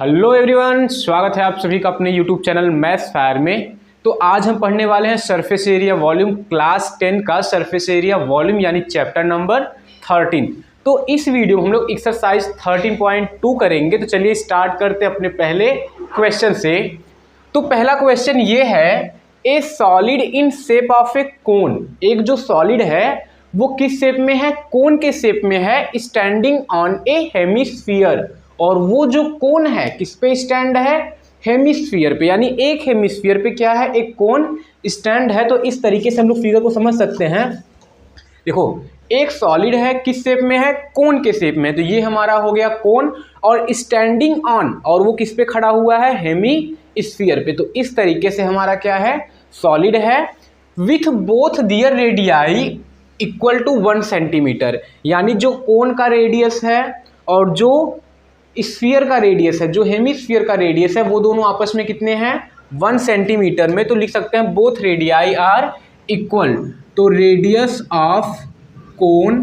Hello everyone, स्वागत है आप सभी का अपने यूट्यूब चैनल मैथ्स फायर में। तो आज हम पढ़ने वाले हैं सरफेस एरिया वॉल्यूम क्लास 10 का सरफेस एरिया वॉल्यूम यानी चैप्टर नंबर 13। तो इस वीडियो में हम लोग एक्सरसाइज 13.2 करेंगे। तो चलिए स्टार्ट करते हैं अपने पहले क्वेश्चन से। तो पहला क्वेश्चन ये है, a solid in shape of a cone. एक जो सॉलिड है वो किस शेप में है? कोन के शेप में है, स्टैंडिंग ऑन ए हेमिस्फीयर। और वो जो कोन है किस पे स्टैंड है? हेमिस्फीयर पे। यानी एक हेमिस्फीयर पे क्या है? एक कोन स्टैंड है। तो इस तरीके से हम लोग फिगर को समझ सकते हैं। देखो, एक सॉलिड है, किस शेप में है? कोन के शेप में। तो ये हमारा हो गया कोन, और स्टैंडिंग ऑन, और वो किस पे खड़ा हुआ है? हेमिस्फीयर पे। तो इस तरीके से हमारा क्या है? सॉलिड है with both their radii equal to 1 centimetre. यानी जो कोन का रेडियस है और जो स्फीयर का रेडियस है, जो हेमिस्फीयर का रेडियस है, वो दोनों आपस में कितने हैं? 1 सेंटीमीटर में। तो लिख सकते हैं बोथ रेडियाई आर इक्वल। तो radius of cone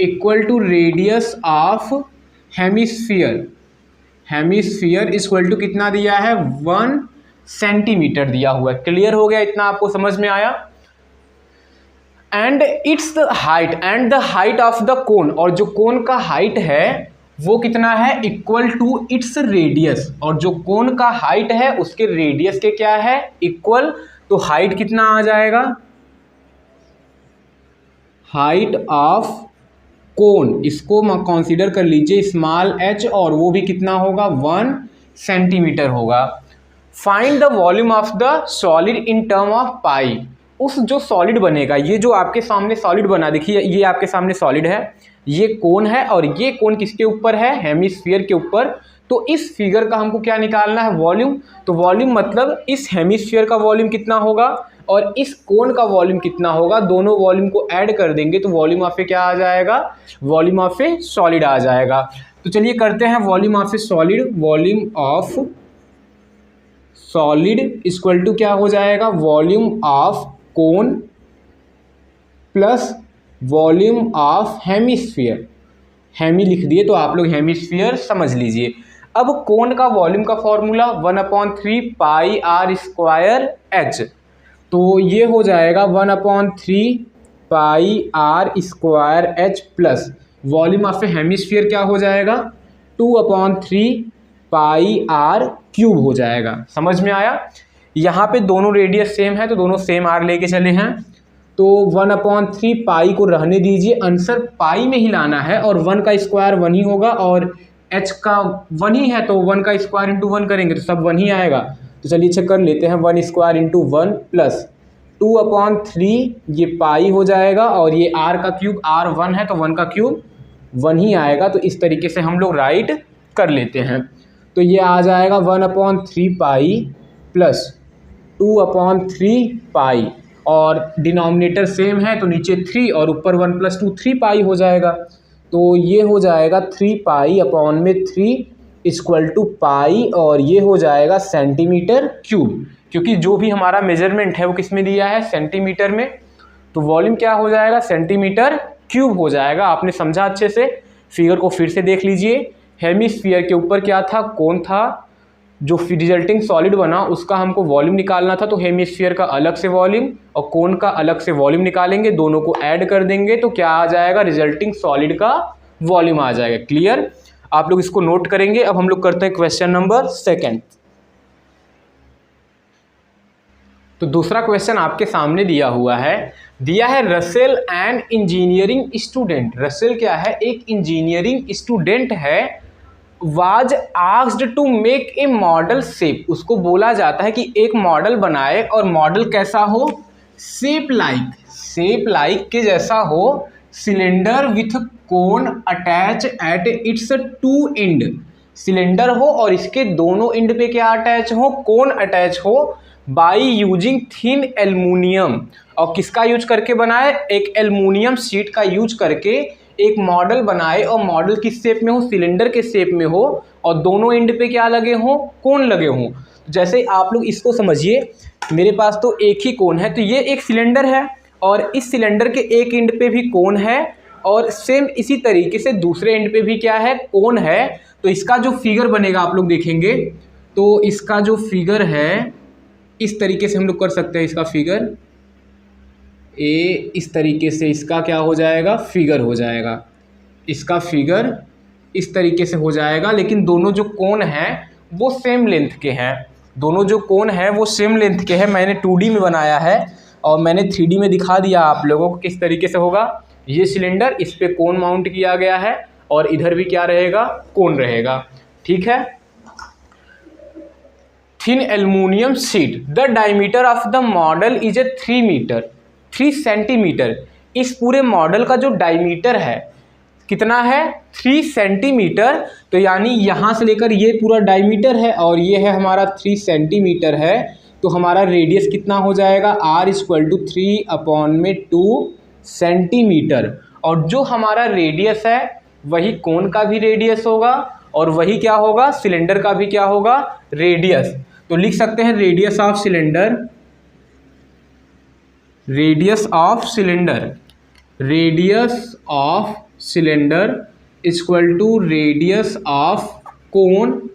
equal to radius of hemisphere. Hemisphere equal to कितना दिया है? 1 सेंटीमीटर दिया हुआ है। क्लियर हो गया? इतना आपको समझ में आया? And it's the height, and the height of the cone, और जो कोन का हाइट है वो कितना है? Equal to its radius. और जो कोन का हाइट है उसके रेडियस के क्या है? इक्वल। तो हाइट कितना आ जाएगा? हाइट ऑफ कोन, इसको कंसीडर कर लीजिए स्मॉल h, और वो भी कितना होगा? 1 सेंटीमीटर होगा। Find the volume of the solid in term of pi. उस जो सॉलिड बनेगा, ये जो आपके सामने सॉलिड बना, देखिए ये आपके सामने सॉलिड है, ये कोन है, और ये कोन किसके ऊपर है? हेमिस्फीयर के ऊपर। तो इस फिगर का हमको क्या निकालना है? वॉल्यूम। तो वॉल्यूम मतलब इस हेमिस्फीयर का वॉल्यूम कितना होगा और इस कोन का वॉल्यूम कितना होगा, दोनों वॉल्यूम को ऐड कर देंगे तो वॉल्यूम ऑफ ए क्या आ जाएगा? वॉल्यूम ऑफ ए सॉलिड आ जाएगा। तो चलिए करते हैं volume of a solid. Volume of solid equal to क्या हो जाएगा? Volume of cone plus volume of hemisphere. Hemi लिख दिए तो आप लोग हेमिस्फीयर समझ लीजिए। अब कोन का वॉल्यूम का formula 1/3 pi r square h. तो ये हो जाएगा 1/3 pi r square h plus volume of hemisphere क्या हो जाएगा? 2/3 पाई आर क्यूब हो जाएगा। समझ में आया? यहाँ पे दोनों रेडियस सेम है तो दोनों सेम आर लेके चले हैं। तो 1/3 पाई को रहने दीजिए, आंसर पाई में ही लाना है, और 1 का स्क्वायर 1 ही होगा, और h का 1 ही है तो 1 का स्क्वायर इंटू 1 करेंगे तो सब 1 ही आएगा। तो चलिए चेक कर लेते हैं। 1 स्क्वायर इंटू 1 प्लस 2/3 ये पाई हो जाएगा, और ये r का क्यूब, r 1 है तो 1 का क्यूब 1 ही आएगा। तो इस तरीके से हम लोग राइट कर लेते हैं। तो ये आ जाएगा 1/3 पाई प्लस 2/3 पाई, और डिनोमिनेटर सेम है तो नीचे 3 और ऊपर 1 + 2 3 पाई हो जाएगा। तो ये हो जाएगा 3 पाई अपॉन में 3 इक्वल टू पाई, और ये हो जाएगा सेंटीमीटर क्यूब, क्योंकि जो भी हमारा मेजरमेंट है वो किस में दिया है? सेंटीमीटर में। तो वॉल्यूम क्या हो जाएगा? सेंटीमीटर क्यूब हो जाएगा। आपने समझा अच्छे से? फिगर को फिर से देख लीजिए। हेमिस्फीयर के ऊपर क्या था? कोन था। जो रिजल्टिंग सॉलिड बना उसका हमको वॉल्यूम निकालना था, तो हेमिस्फीयर का अलग से वॉल्यूम और कोन का अलग से वॉल्यूम निकालेंगे, दोनों को ऐड कर देंगे तो क्या आ जाएगा? रिजल्टिंग सॉलिड का वॉल्यूम आ जाएगा। क्लियर? आप लोग इसको नोट करेंगे। अब हम लोग करते हैं क्वेश्चन नंबर 2। तो दूसरा क्वेश्चन आपके सामने दिया हुआ है। दिया है Russell and engineering student. Russell क्या है? एक इंजीनियरिंग स्टूडेंट है। Was asked to make a model shape. उसको बोला जाता है कि एक मॉडल बनाए, और मॉडल कैसा हो? शेप लाइक के जैसा हो। Cylinder with cone attach at its 2 and. Cylinder हो और इसके दोनों एंड पे क्या अटैच हो? कोन अटैच हो। By using thin aluminium. और किसका यूज करके बनाए? एक एल्युमिनियम शीट का यूज करके एक मॉडल बनाए, और मॉडल किस शेप में हो? सिलेंडर के शेप में हो, और दोनों एंड पे क्या लगे हों? कोन लगे हों। जैसे आप लोग इसको समझिए, मेरे पास तो एक ही कोन है, तो ये एक सिलेंडर है और इस सिलेंडर के एक एंड पे भी कोन है और सेम इसी तरीके से दूसरे एंड पे भी क्या है, कोन है। तो इसका जो फिगर बनेगा आप लोग देखेंगे, तो इसका जो फिगर है इस तरीके से हम लोग कर सकते हैं। इसका फिगर इस तरीके से इसका क्या हो जाएगा, फिगर हो जाएगा। इसका फिगर इस तरीके से हो जाएगा, लेकिन दोनों जो कोन हैं वो सेम लेंथ के हैं। दोनों जो कोन हैं वो सेम लेंथ के हैं। मैंने 2D में बनाया है और मैंने 3D में दिखा दिया आप लोगों को किस तरीके से होगा। ये सिलेंडर, इस पे कोन माउंट किया गया है और इधर भी क्या रहेगा, कोन रहेगा। ठीक है। Thin aluminium sheet, the diameter of the model is a 3 centimetre. इस पूरे मॉडल का जो डायमीटर है कितना है, 3 सेंटीमीटर। तो यानी यहाँ से लेकर ये पूरा डायमीटर है और ये है हमारा 3 सेंटीमीटर है। तो हमारा रेडियस कितना हो जाएगा, r = 3/2 सेंटीमीटर। और जो हमारा रेडियस है वही कोन का भी रेडियस होगा और वही क्या होगा, सिलेंडर का भी क्या होगा, रेडियस। तो लिख सकते हैं radius of cylinder, radius of cylinder equal to radius of cone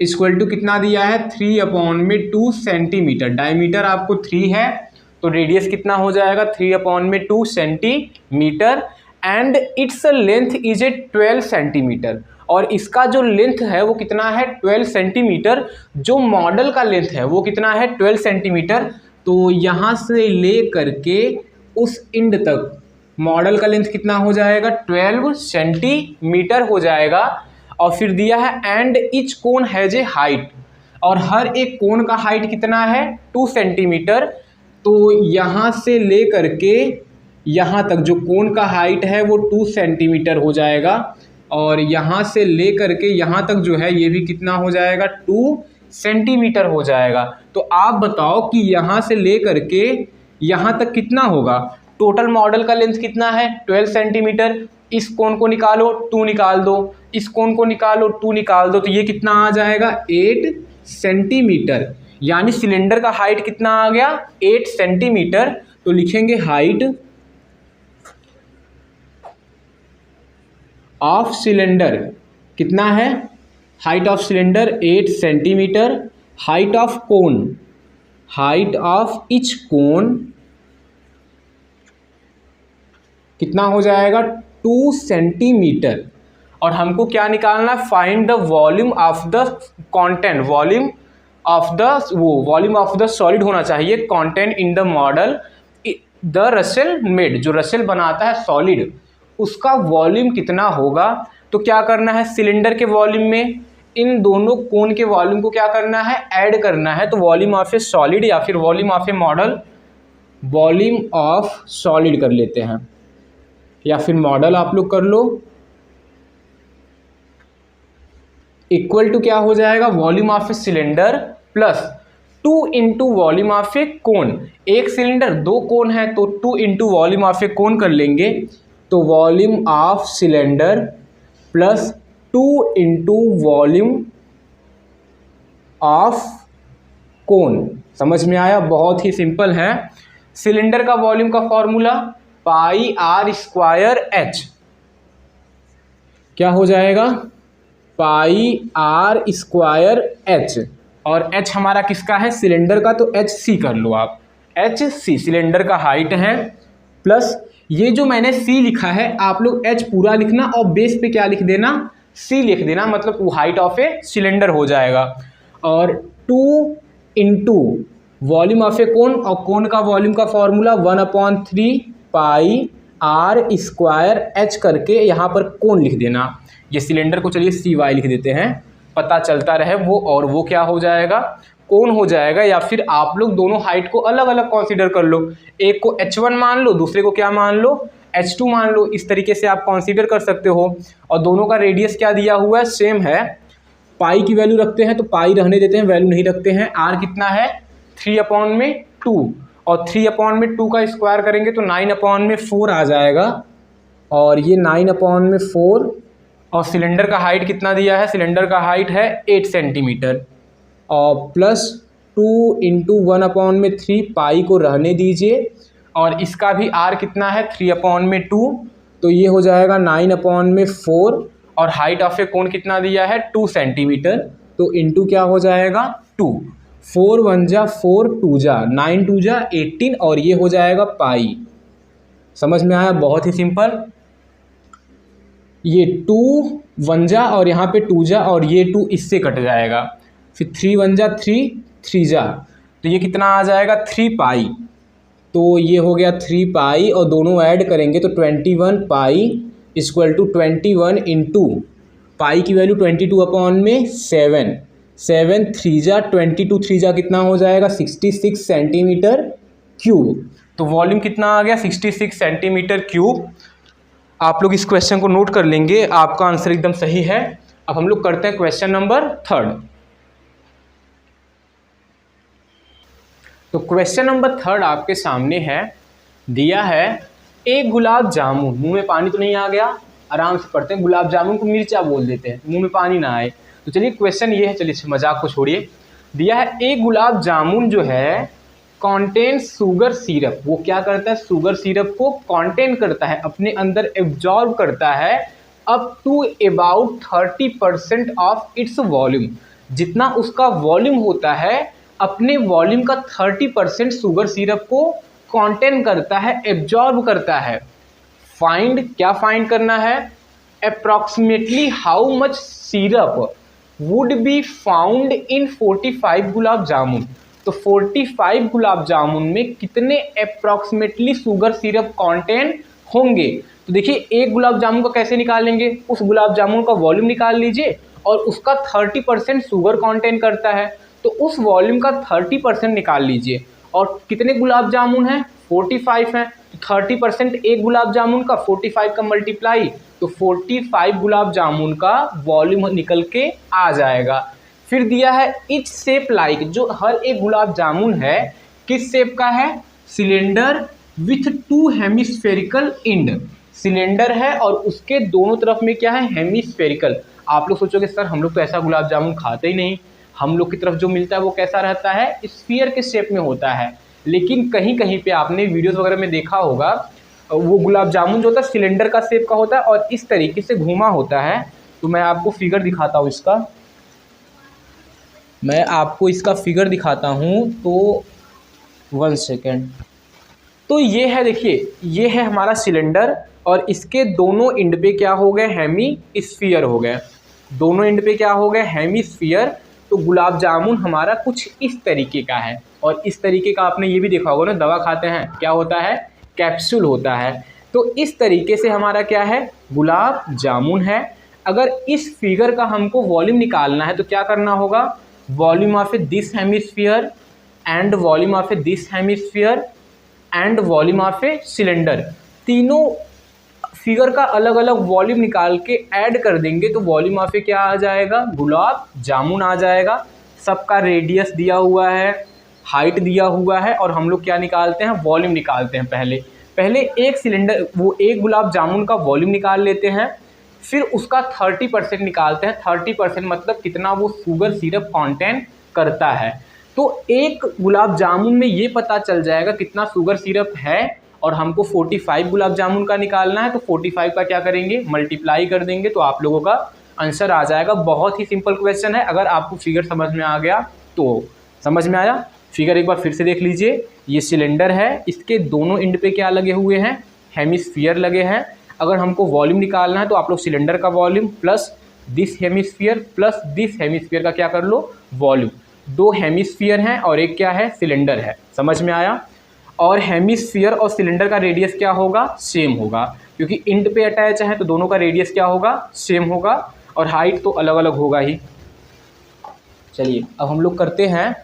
equal to कितना दिया है, 3/2 सेंटीमीटर। डायमीटर आपको 3 है तो रेडियस कितना हो जाएगा, 3/2 centimetre. And its length is a 12 centimetre. और इसका जो लेंथ है वो कितना है, 12 सेंटीमीटर। जो मॉडल का लेंथ है वो कितना है, 12 सेंटीमीटर। तो यहाँ से ले करके उस एंड तक मॉडल का लेंथ कितना हो जाएगा, 12 सेंटीमीटर हो जाएगा। और फिर दिया है and each cone has a height, और हर एक कोन का हाइट कितना है, 2 सेंटीमीटर। तो यहाँ से ले करके यहाँ तक जो कोन का हाइट है वो 2 सेंटीमीटर हो जाएगा। और यहाँ से ले करके यहाँ तक जो है ये भी कितना हो जाएगा, 2 सेंटीमीटर हो जाएगा। तो आप बताओ कि यहाँ से ले करके यहाँ तक कितना होगा। टोटल मॉडल का लेंथ कितना है, 12 सेंटीमीटर। इस कोन को निकालो, 2 निकाल दो, इस कोन को निकालो, 2 निकाल दो, तो ये कितना आ जाएगा, 8 सेंटीमीटर। यानी सिलेंडर का हाइट कितना आ गया, 8 सेंटीमीटर। तो लिखेंगे हाइट ऑफ सिलेंडर कितना है, height of cylinder 8 centimetre. Height of cone, height of each cone कितना हो जाएगा, 2 सेंटीमीटर। और हमको क्या निकालना है, find the volume of the content, volume of the solid होना चाहिए, content in the model the Russell made, जो रसेल बनाता है सॉलिड उसका वॉल्यूम कितना होगा। तो क्या करना है, सिलेंडर के वॉल्यूम में इन दोनों कोन के वॉल्यूम को क्या करना है, ऐड करना है। तो वॉल्यूम ऑफ ए सॉलिड या फिर volume of A model, volume of solid कर लेते हैं या फिर मॉडल आप लोग कर लो, इक्वल टू क्या हो जाएगा, volume of a cylinder plus 2 into volume of a cone. एक सिलेंडर 2 कोन है तो 2 into volume of a cone कर लेंगे। तो volume of cylinder plus 2 into volume of cone. समझ में आया, बहुत ही सिंपल है। सिलेंडर का वॉल्यूम का फॉर्मूला πr²h क्या हो जाएगा, πr²h। और h हमारा किसका है, सिलेंडर का, तो hc कर लो आप, hc सिलेंडर का हाइट है। प्लस ये जो मैंने c लिखा है आप लोग h पूरा लिखना और बेस पे क्या लिख देना, c लिख देना, मतलब वो हाइट ऑफ ए सिलेंडर हो जाएगा। और 2 इंटू वॉल्यूम ऑफ ए कोन, और कोन का वॉल्यूम का फॉर्मूला 1/3 πr² करके यहाँ पर कोन लिख देना। ये सिलेंडर को चलिए cy लिख देते हैं, पता चलता रहे वो, और वो क्या हो जाएगा, कोन हो जाएगा। या फिर आप लोग दोनों हाइट को अलग अलग कंसीडर कर लो, एक को h1 मान लो, दूसरे को क्या मान लो, h2 मान लो। इस तरीके से आप कंसीडर कर सकते हो। और दोनों का रेडियस क्या दिया हुआ है, सेम है। पाई की वैल्यू रखते हैं तो पाई रहने देते हैं, वैल्यू नहीं रखते हैं। r कितना है, 3/2, और 3/2 का स्क्वायर करेंगे तो 9/4 आ जाएगा। और ये 9/4, और सिलेंडर का हाइट कितना दिया है, सिलेंडर का हाइट है 8 सेंटीमीटर। और प्लस 2 इंटू 1/3 पाई को रहने दीजिए, और इसका भी r कितना है 3/2, तो ये हो जाएगा 9/4 और हाइट ऑफ ए कोन कितना दिया है 2 सेंटीमीटर, तो इंटू क्या हो जाएगा 2, 4 1 जा 4 2 जा 9 2 जा 18 और ये हो जाएगा पाई। समझ में आया? बहुत ही सिंपल। ये 2 1 जा और यहाँ पे 2 जा और ये 2 इससे कट जाएगा, फिर 3 1 जा 3 3 जा, तो ये कितना आ जाएगा 3 पाई, तो ये हो गया 3 पाई और दोनों ऐड करेंगे तो 21 pi equal to 21 into pi की वैल्यू 22/7, 7 3 जा 22 3 जा कितना हो जाएगा 66 सेंटीमीटर क्यूब। तो वॉल्यूम कितना आ गया 66 सेंटीमीटर क्यूब। आप लोग इस क्वेश्चन को नोट कर लेंगे, आपका आंसर एकदम सही है। अब हम लोग करते हैं क्वेश्चन नंबर 3। तो क्वेश्चन नंबर 3 आपके सामने है, दिया है एक गुलाब जामुन, मुंह में पानी तो नहीं आ गया, आराम से पढ़ते हैं, गुलाब जामुन को मिर्चा बोल देते हैं, मुंह में पानी ना आए। तो चलिए क्वेश्चन ये है, चलिए मजाक को छोड़िए, दिया है एक गुलाब जामुन जो है कॉन्टेन शुगर सिरप, वो क्या करता है शुगर सिरप को कॉन्टेन करता है, अपने अंदर एब्जॉर्ब करता है up to about 30% of its volume, जितना उसका वॉल्यूम होता है अपने वॉल्यूम का 30% शुगर सिरप को कॉन्टेन करता है, एब्जॉर्ब करता है। फाइंड, क्या फाइंड करना है, approximately how much syrup would be found in 45 gulab jamun. तो 45 गुलाब जामुन में कितने अप्रॉक्सीमेटली शुगर सिरप कॉन्टेन होंगे। तो देखिए एक गुलाब जामुन को कैसे निकालेंगे, उस गुलाब जामुन का वॉल्यूम निकाल लीजिए और उसका 30% शुगर कॉन्टेन करता है, तो उस वॉल्यूम का 30% निकाल लीजिए। और कितने गुलाब जामुन हैं 45 हैं, तो 30% एक गुलाब जामुन का 45 का मल्टीप्लाई, तो 45 गुलाब जामुन का वॉल्यूम निकल के आ जाएगा। फिर दिया है इच शेप लाइक, जो हर एक गुलाब जामुन है किस शेप का है, cylinder with 2 hemispherical and, cylinder है और उसके दोनों तरफ में क्या है हेमिस्फेरिकल। आप लोग सोचोगे सर हम लोग तो ऐसा गुलाब जामुन खाते ही नहीं, हम लोग की तरफ जो मिलता है वो कैसा रहता है स्फीयर के शेप में होता है, लेकिन कहीं कहीं पे आपने वीडियोस वगैरह में देखा होगा वो गुलाब जामुन जो होता है सिलेंडर का शेप का होता है और इस तरीके से घूमा होता है। तो मैं आपको फिगर दिखाता हूँ इसका, मैं आपको इसका फिगर दिखाता हूँ, तो 1 सेकेंड। तो ये है, देखिए ये है हमारा सिलेंडर और इसके दोनों एंड पे क्या हो गए हेमी स्फीयर हो गए, दोनों एंड पे क्या हो गए हेमी स्फीयर। तो गुलाब जामुन हमारा कुछ इस तरीके का है और इस तरीके का आपने ये भी देखा होगा ना, दवा खाते हैं क्या होता है कैप्सूल होता है, तो इस तरीके से हमारा क्या है गुलाब जामुन है। अगर इस फिगर का हमको वॉल्यूम निकालना है तो क्या करना होगा, volume of a this hemisphere and volume of a this hemisphere and volume of a cylinder, तीनों फिगर का अलग अलग वॉल्यूम निकाल के ऐड कर देंगे तो वॉल्यूम ऑफ ए क्या आ जाएगा गुलाब जामुन आ जाएगा। सबका रेडियस दिया हुआ है, हाइट दिया हुआ है और हम लोग क्या निकालते हैं वॉल्यूम निकालते हैं। पहले एक सिलेंडर वो एक गुलाब जामुन का वॉल्यूम निकाल लेते हैं, फिर उसका 30% निकालते हैं। 30% मतलब कितना वो शुगर सिरप कॉन्टेन करता है। तो एक गुलाब जामुन में ये पता चल जाएगा कितना शुगर सिरप है और हमको 45 गुलाब जामुन का निकालना है, तो 45 का क्या करेंगे मल्टीप्लाई कर देंगे तो आप लोगों का आंसर आ जाएगा। बहुत ही सिंपल क्वेश्चन है, अगर आपको फिगर समझ में आ गया तो समझ में आया। फिगर एक बार फिर से देख लीजिए, ये सिलेंडर है, इसके दोनों एंड पे क्या लगे हुए हैं हेमिस्फीयर लगे हैं। अगर हमको वॉल्यूम निकालना है तो आप लोग सिलेंडर का वॉल्यूम प्लस दिस हेमिस्फीयर का क्या कर लो वॉल्यूम। दो हेमिस्फीयर हैं और एक क्या है सिलेंडर है, समझ में आया। और हेमिस्फीयर और सिलेंडर का रेडियस क्या होगा सेम होगा, क्योंकि एंड पे अटैच है तो दोनों का रेडियस क्या होगा सेम होगा और हाइट तो अलग अलग होगा ही। चलिए अब हम लोग करते हैं,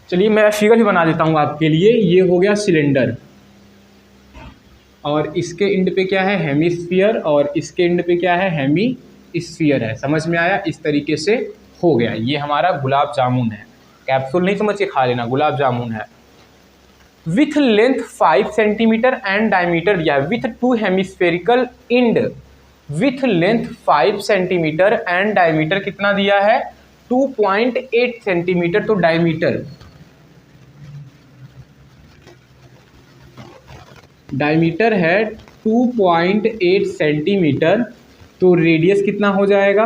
चलिए मैं फिगर भी बना देता हूँ आपके लिए। ये हो गया सिलेंडर और इसके एंड पे क्या है हेमिस्फीयर और इसके एंड पे क्या है हेमिस्फीयर है, समझ में आया। इस तरीके से हो गया, ये हमारा गुलाब जामुन है। कैप्सूल नहीं समझ के खा लेना, गुलाब जामुन है। With length 5 centimetre and diameter दिया है, with 2 hemispherical and, with length 5 centimetre and diameter कितना दिया है 2.8 सेंटीमीटर। तो डायमीटर डायमीटर है 2.8 सेंटीमीटर, तो रेडियस कितना हो जाएगा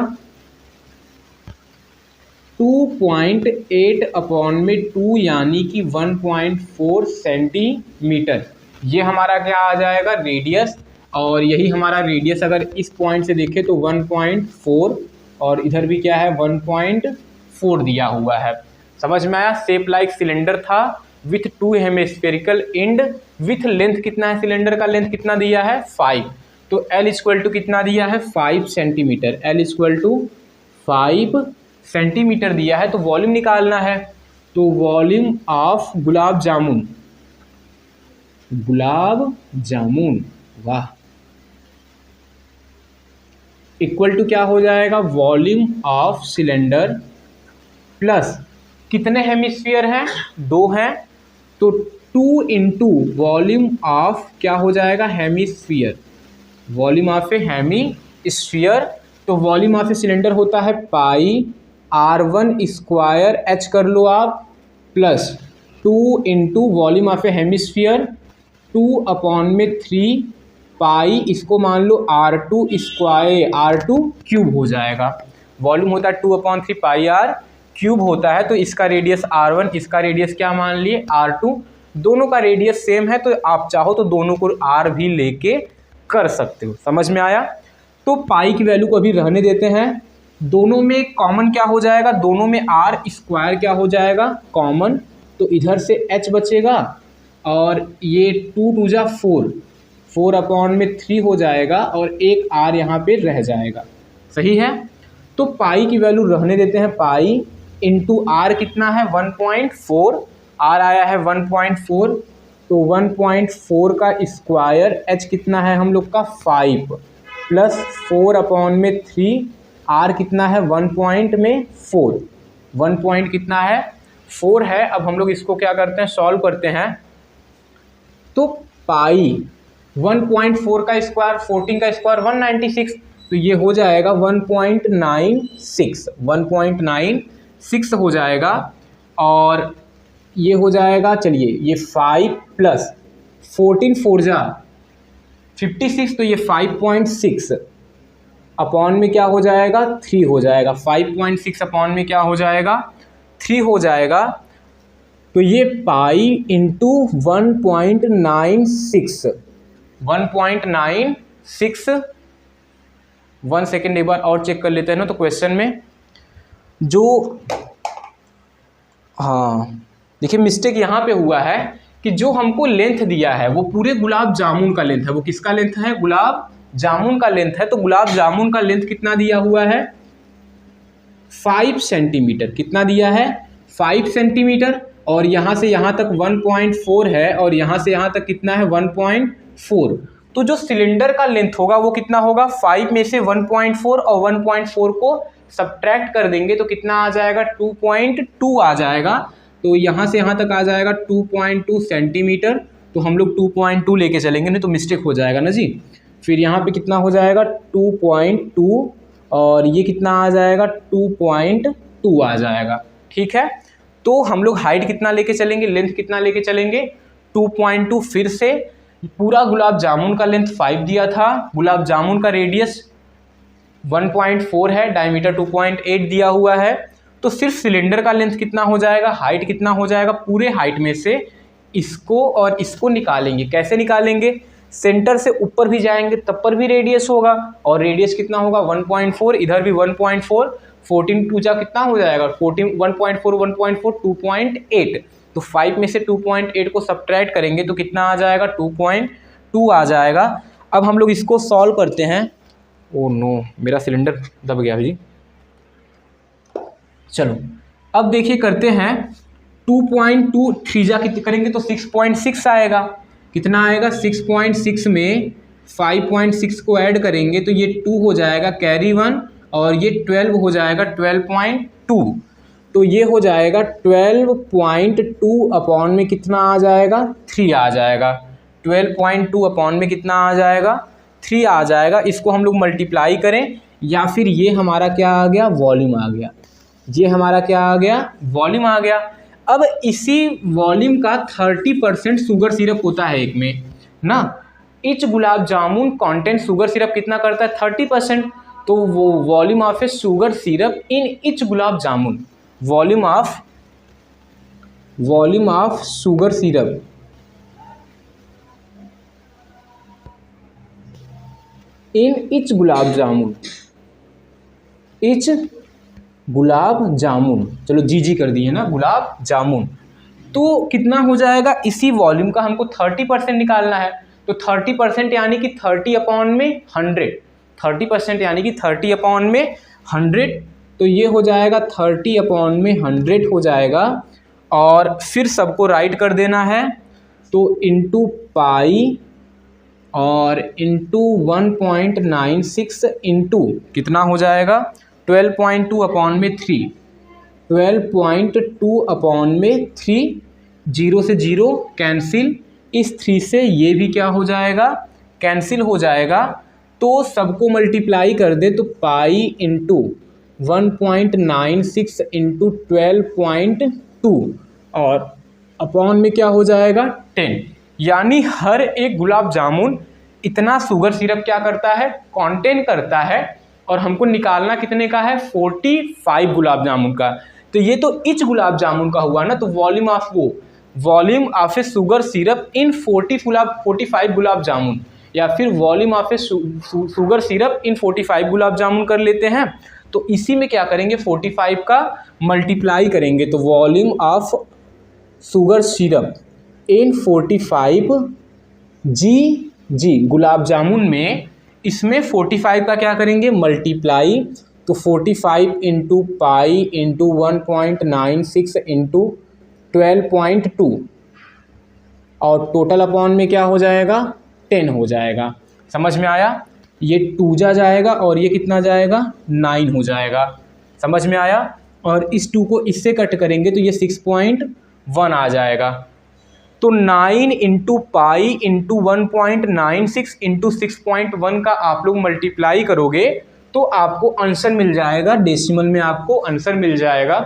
2.8 अपॉन में 2 यानी कि 1.4 सेंटीमीटर। ये हमारा क्या आ जाएगा रेडियस, और यही हमारा रेडियस अगर इस पॉइंट से देखें तो 1.4 और इधर भी क्या है 1.4 दिया हुआ है। समझ में आया। शेप लाइक सिलेंडर था with 2 hemispherical and with length कितना है, सिलेंडर का लेंथ कितना दिया है 5, तो L इक्वल टू कितना दिया है 5 centimetre, L equal to 5 centimetre दिया है। तो वॉल्यूम निकालना है, तो वॉल्यूम ऑफ गुलाब जामुन, गुलाब जामुन, वाह, इक्वल टू क्या हो जाएगा वॉल्यूम ऑफ सिलेंडर प्लस कितने हेमिस्फीयर हैं 2 हैं, तो 2 इंटू वॉल्यूम ऑफ क्या हो जाएगा hemisphere, volume of A hemisphere. तो वॉल्यूम ऑफ ए सिलेंडर होता है पाई R1 स्क्वायर H कर लो आप, plus 2 into volume of A hemisphere 2 upon में 3 पाई, इसको मान लो R2 स्क्वायर, R2 क्यूब हो जाएगा। वॉल्यूम होता है 2 अपॉन 3 पाई R क्यूब होता है, तो इसका रेडियस R1, इसका रेडियस क्या मान लिए R2, दोनों का रेडियस सेम है, तो आप चाहो तो दोनों को R भी लेके कर सकते हो। समझ में आया। तो पाई की वैल्यू को अभी रहने देते हैं, दोनों में कॉमन क्या हो जाएगा, दोनों में R स्क्वायर क्या हो जाएगा कॉमन, तो इधर से H बचेगा और ये 2 2 जा 4, 4 अपॉन में 3 हो जाएगा और एक R यहाँ पे रह जाएगा। सही है। तो पाई की वैल्यू रहने देते हैं, पाई इंटू R कितना है 1.4, R आया है 1.4, तो 1.4 का स्क्वायर H कितना है हम लोग का 5 प्लस 4 अपॉन में 3, R कितना है 1 पॉइंट में 4, 1 पॉइंट कितना है 4 है। अब हम लोग इसको क्या करते हैं सॉल्व करते हैं, तो पाई 1.4 का स्क्वायर 14 का स्क्वायर 196, तो ये हो जाएगा 1.96, 1.96 हो जाएगा, और ये हो जाएगा, चलिए ये 5 प्लस 14 4 जा 56, तो ये 5.6 अपॉन में क्या हो जाएगा 3 हो जाएगा, 5.6 अपॉन में क्या हो जाएगा 3 हो जाएगा। तो ये पाई इंटू 1.96, 1.96, 1 सेकेंड एक बार और चेक कर लेते हैं ना, तो क्वेश्चन में जो, हाँ देखिए मिस्टेक यहाँ पे हुआ है कि जो हमको लेंथ दिया है वो पूरे गुलाब जामुन का लेंथ है, वो किसका लेंथ है गुलाब जामुन का लेंथ है, तो गुलाब जामुन का लेंथ कितना दिया हुआ है 5 सेंटीमीटर, कितना दिया है 5 सेंटीमीटर, और यहाँ से यहाँ तक 1.4 है और यहाँ से यहाँ तक कितना है 1.4, तो जो सिलेंडर का लेंथ होगा वो कितना होगा 5 में से 1.4 और 1.4 को सब्ट्रैक्ट कर देंगे तो कितना आ जाएगा 2.2 आ जाएगा, तो यहाँ से यहाँ तक आ जाएगा 2.2 सेंटीमीटर, तो हम लोग 2.2 लेके चलेंगे, नहीं तो मिस्टेक हो जाएगा ना जी। फिर यहाँ पे कितना हो जाएगा 2.2 और ये कितना आ जाएगा 2.2 आ जाएगा। ठीक है, तो हम लोग हाइट कितना लेके चलेंगे, लेंथ कितना लेके चलेंगे 2.2, फिर से पूरा गुलाब जामुन का लेंथ 5 दिया था, गुलाब जामुन का रेडियस 1.4 है, डायमीटर 2.8 दिया हुआ है, तो सिर्फ सिलेंडर का लेंथ कितना हो जाएगा, हाइट कितना हो जाएगा, पूरे हाइट में से इसको और इसको निकालेंगे। कैसे निकालेंगे, सेंटर से ऊपर भी जाएंगे तब पर भी रेडियस होगा, और रेडियस कितना होगा 1.4, इधर भी 1.4, 14 2 जा कितना हो जाएगा 14, 1.4 1.4 2.8, तो 5 में से 2.8 को सब्ट्रैक्ट करेंगे तो कितना आ जाएगा 2.2 आ जाएगा। अब हम लोग इसको सॉल्व करते हैं। ओ नो, मेरा सिलेंडर दब गया जी। चलो अब देखिए करते हैं, 2.2 3 जा कितने करेंगे तो 6.6 आएगा, कितना आएगा 6.6 में 5.6 को ऐड करेंगे तो ये 2 हो जाएगा कैरी 1, और ये 12 हो जाएगा 12.2, तो ये हो जाएगा 12.2 अपॉन में कितना आ जाएगा 3 आ जाएगा, 12.2 अपॉन में कितना आ जाएगा 3 आ जाएगा। इसको हम लोग मल्टीप्लाई करें या फिर ये हमारा क्या आ गया वॉल्यूम आ गया, ये हमारा क्या आ गया वॉल्यूम आ गया। अब इसी वॉल्यूम का 30% शुगर सिरप होता है एक में, ना। Each gulab jamun content sugar syrup कितना करता है 30%, तो वो volume of a sugar syrup in each gulab jamun, volume of sugar syrup in each gulab jamun, each gulab jamun, चलो जी कर दिए ना, गुलाब जामुन, तो कितना हो जाएगा, इसी वॉल्यूम का हमको 30% निकालना है, तो 30% यानी कि 30/100, 30% यानी कि 30/100, तो ये हो जाएगा 30/100 हो जाएगा। और फिर सबको राइट कर देना है, तो इंटू पाई और इंटू 1.96 इंटू कितना हो जाएगा 12.2/3, 12.2/3, 0 से 0 कैंसिल, इस 3 से ये भी क्या हो जाएगा, कैंसिल हो जाएगा। तो सबको मल्टीप्लाई कर दे, तो पाई इंटू 1.96 इंटू 12.2 और अपॉन में क्या हो जाएगा 10, यानी हर एक गुलाब जामुन इतना शुगर सिरप क्या करता है, कंटेन करता है, और हमको निकालना कितने का है 45 गुलाब जामुन का। तो ये तो इच गुलाब जामुन का हुआ ना, तो volume of a sugar syrup इन 45 गुलाब जामुन, या फिर volume of a sugar syrup इन 45 गुलाब जामुन कर लेते हैं। तो इसी में क्या करेंगे 45 का मल्टीप्लाई करेंगे, तो वॉल्यूम ऑफ शुगर सिरप इन 45 जी गुलाब जामुन में, इसमें 45 का क्या करेंगे मल्टीप्लाई, तो 45 इंटू पाई इंटू 1.96 इंटू 12.2 और टोटल अपॉन में क्या हो जाएगा 10 हो जाएगा। समझ में आया, ये 2 जाएगा और ये कितना जाएगा 9 हो जाएगा। समझ में आया, और इस 2 को इससे कट करेंगे तो ये 6.1 आ जाएगा। तो 9 इंटू पाई इंटू 1.96 इंटू 6.1 का आप लोग मल्टीप्लाई करोगे तो आपको आंसर मिल जाएगा, डेसिमल में आपको आंसर मिल जाएगा।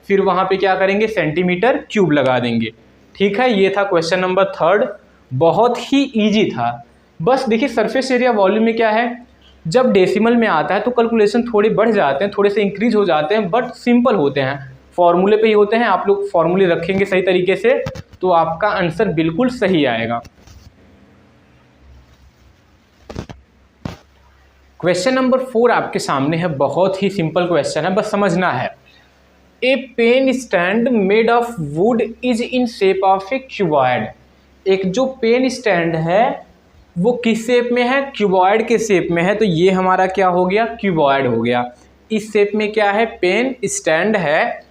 फिर वहाँ पे क्या करेंगे सेंटीमीटर क्यूब लगा देंगे। ठीक है, ये था क्वेश्चन नंबर 3, बहुत ही ईजी था। बस देखिए सरफेस एरिया वॉल्यूम में क्या है, जब डेसिमल में आता है तो कैलकुलेशन थोड़े बढ़ जाते हैं, थोड़े से इंक्रीज हो जाते हैं, बट सिंपल होते हैं, फॉर्मूले पे ही होते हैं। आप लोग फॉर्मूले रखेंगे सही तरीके से तो आपका आंसर बिल्कुल सही आएगा। क्वेश्चन नंबर 4 आपके सामने है, बहुत ही सिंपल क्वेश्चन है, बस समझना है। A pen stand made of wood is in shape of a cuboid. एक जो पेन स्टैंड है वो किस शेप में है, क्यूबॉइड के शेप में है, तो ये हमारा क्या हो गया क्यूबॉइड हो गया। इस शेप में क्या है पेन स्टैंड है,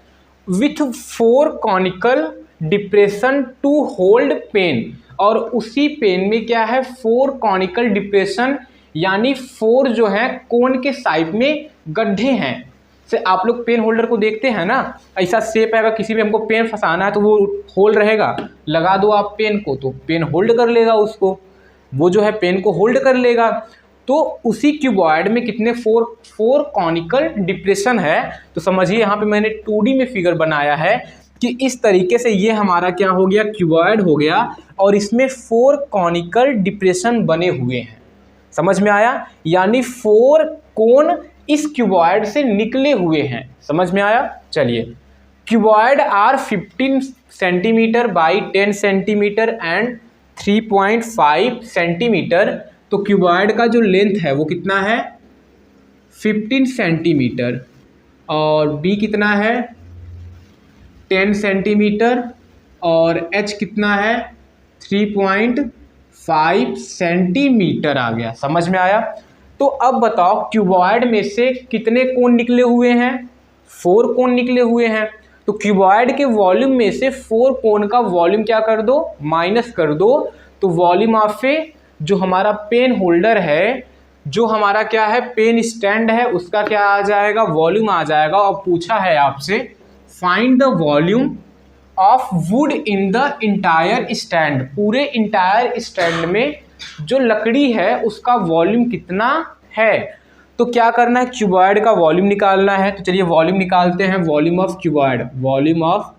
with 4 conical depression to hold pen, और उसी पेन में क्या है 4 कॉनिकल डिप्रेशन, यानी 4 जो है कोन के साइड में गड्ढे हैं। से आप लोग पेन होल्डर को देखते हैं ना, ऐसा शेप है, अगर किसी में हमको पेन फंसाना है तो वो होल रहेगा, लगा दो आप पेन को तो पेन होल्ड कर लेगा उसको, वो जो है पेन को होल्ड कर लेगा। तो उसी क्यूबॉइड में कितने 4 कॉनिकल डिप्रेशन है। तो समझिए यहाँ पे मैंने 2D में फिगर बनाया है कि इस तरीके से ये हमारा क्या हो गया क्यूबॉइड हो गया, और इसमें 4 कॉनिकल डिप्रेशन बने हुए हैं। समझ में आया, यानी 4 कोन इस क्यूबॉइड से निकले हुए हैं। समझ में आया, चलिए। Cuboid are 15 centimetre by 10 centimetre and 3.5 centimetre. तो क्यूबॉइड का जो लेंथ है वो कितना है 15 सेंटीमीटर, और बी कितना है 10 सेंटीमीटर, और एच कितना है 3.5 सेंटीमीटर आ गया। समझ में आया। तो अब बताओ क्यूबॉइड में से कितने कोण निकले हुए हैं, 4 कोण निकले हुए हैं। तो क्यूबॉइड के वॉल्यूम में से 4 कोण का वॉल्यूम क्या कर दो माइनस कर दो, तो वॉल्यूम ऑफ ए जो हमारा पेन होल्डर है, जो हमारा क्या है पेन स्टैंड है, उसका क्या आ जाएगा वॉल्यूम आ जाएगा। और पूछा है आपसे find the volume of would in the entire stand, पूरे इंटायर स्टैंड में जो लकड़ी है उसका वॉल्यूम कितना है। तो क्या करना है क्यूबॉइड का वॉल्यूम निकालना है। तो चलिए वॉल्यूम निकालते हैं, volume of cuboid, volume of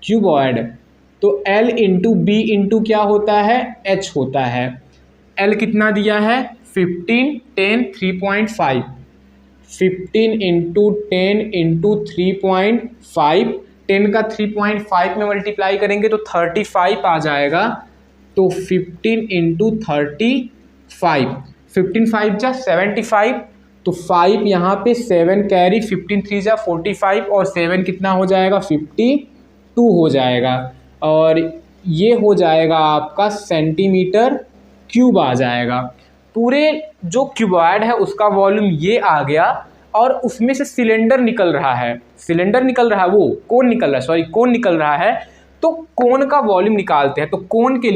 cuboid तो L इंटू बी इंटू क्या होता है, H होता है। L कितना दिया है 15, 10, 3.5, 15 इंटू 10 इंटू 3.5, 10 का 3.5 में मल्टीप्लाई करेंगे तो 35 आ जाएगा। तो 15 इंटू 35, 15 5 जा 75, तो 5 यहाँ पे 7 कैरी, 15 3 जा 45 और 7 कितना हो जाएगा 52 हो जाएगा। और ये हो जाएगा आपका सेंटीमीटर क्यूब आ जाएगा। पूरे जो क्यूबॉइड है उसका वॉल्यूम ये आ गया और उसमें से सिलेंडर निकल रहा है, वो कोन निकल रहा है, कोन निकल रहा है। तो कोन का वॉल्यूम निकालते हैं। तो कोन के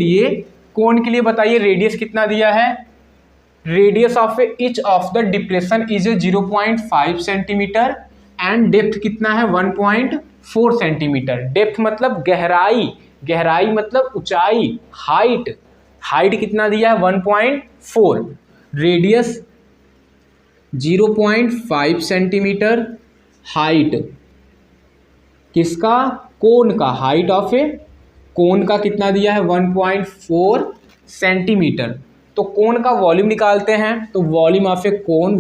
लिए बताइए रेडियस कितना दिया है, radius of each of the depression is 0.5 centimetre and depth कितना है 1.4 सेंटीमीटर। डेप्थ मतलब गहराई मतलब ऊंचाई, हाइट कितना दिया है 1.4, रेडियस 0.5 सेंटीमीटर, हाइट किसका, कोन का, हाइट ऑफ ए कोन का कितना दिया है 1.4 सेंटीमीटर। तो कोन का वॉल्यूम निकालते हैं। तो वॉल्यूम ऑफ ए कोन,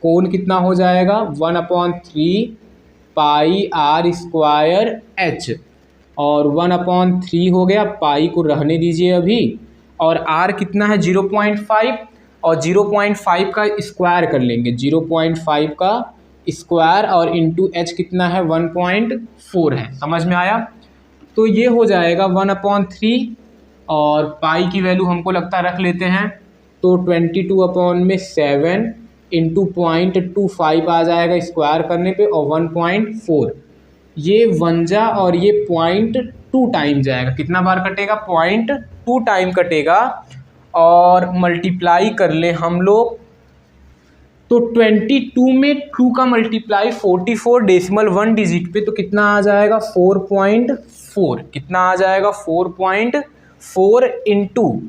कोन कितना हो जाएगा 1/3 पाई आर स्क्वायर एच, और 1/3 हो गया, पाई को रहने दीजिए अभी, और आर कितना है 0.5, और 0.5 का स्क्वायर कर लेंगे, 0.5 का स्क्वायर और इंटू एच कितना है 1.4 है। समझ में आया। तो ये हो जाएगा 1/3 और पाई की वैल्यू हमको लगता है रख लेते हैं, तो 22/7 इंटू 0.25 आ जाएगा स्क्वायर करने पे, और 1.4 ये 1 जा और ये 0.2 टाइम जाएगा। कितना बार कटेगा 0.2 टाइम कटेगा। और मल्टीप्लाई कर ले हम लोग, तो 22 में 2 का मल्टीप्लाई 44 डेसिमल 1 डिजिट पे, तो कितना आ जाएगा 4.4, कितना आ जाएगा 4.4 इंटू